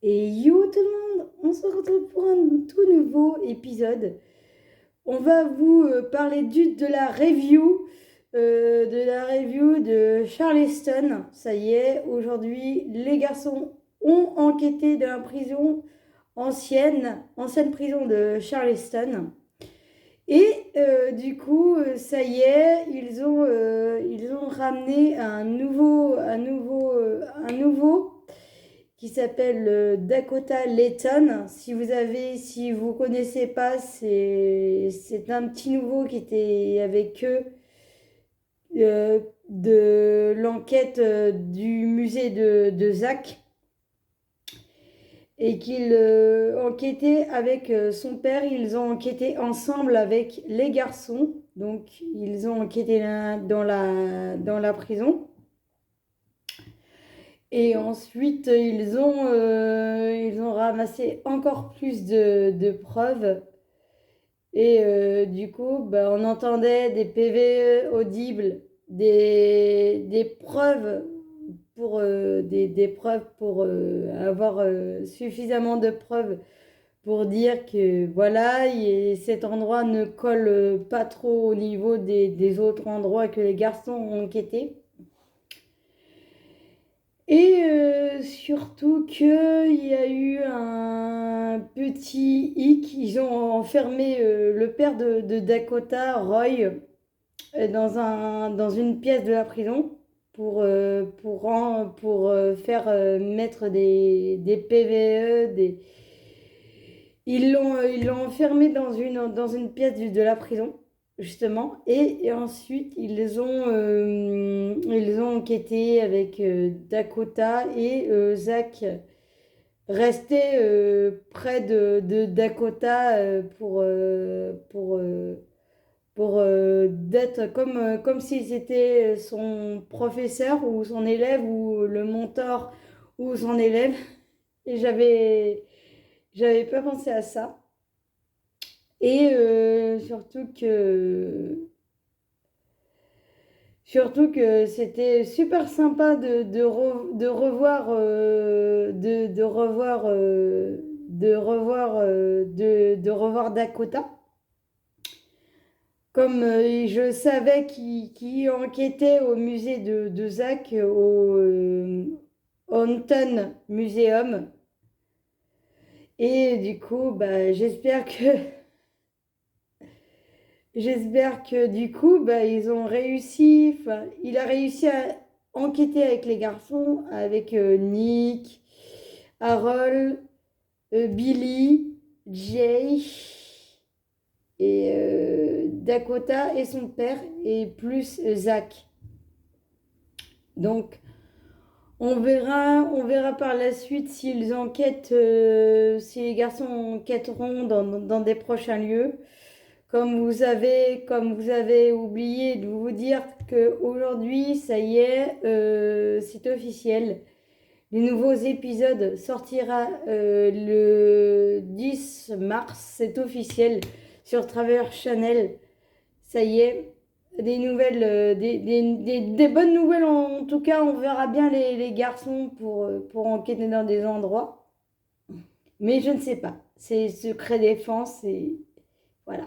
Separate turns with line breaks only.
Et yo tout le monde, on se retrouve pour un tout nouveau épisode. On va vous parler de la review de Charleston. Ça y est, aujourd'hui, les garçons ont enquêté dans la prison ancienne prison de Charleston. Et ça y est, ils ont ramené un nouveau qui s'appelle Dakota Layton. Si vous connaissez pas, c'est un petit nouveau qui était avec eux de l'enquête du musée de Zach et qu'il enquêtait avec son père. Ils ont enquêté ensemble avec les garçons. Donc, ils ont enquêté dans la prison. Et ensuite, ils ont ramassé encore plus de preuves. Et on entendait des PV audibles, des preuves des preuves pour avoir suffisamment de preuves pour dire que voilà, cet endroit ne colle pas trop au niveau des autres endroits que les garçons ont enquêtés. Et surtout qu'il y a eu un petit hic. Ils ont enfermé le père de Dakota, Roy, dans une pièce de la prison pour faire mettre des PVE. Ils l'ont enfermé dans une pièce de la prison, justement. Et ensuite, ils ont enquêté avec Dakota et Zach restait près de Dakota pour d'être comme si c'était son professeur ou son élève ou le mentor ou son élève. Et j'avais pas pensé à ça. Et surtout que c'était super sympa de revoir de revoir Dakota. Comme je savais qui enquêtait au musée de Zach, au Haunton Museum. Et du coup, j'espère que du coup, ils ont réussi. Enfin, il a réussi à enquêter avec les garçons, avec Nick, Harold, Billy, Jay et Dakota et son père et plus Zach. Donc, on verra par la suite s'ils enquêtent, si les garçons enquêteront dans des prochains lieux. Comme vous avez oublié de vous dire qu'aujourd'hui, ça y est, c'est officiel. Les nouveaux épisodes sortira le 10 mars, c'est officiel, sur Travel Channel. Ça y est, des nouvelles, des bonnes nouvelles en tout cas. On verra bien les garçons pour enquêter dans des endroits. Mais je ne sais pas, c'est secret défense et voilà.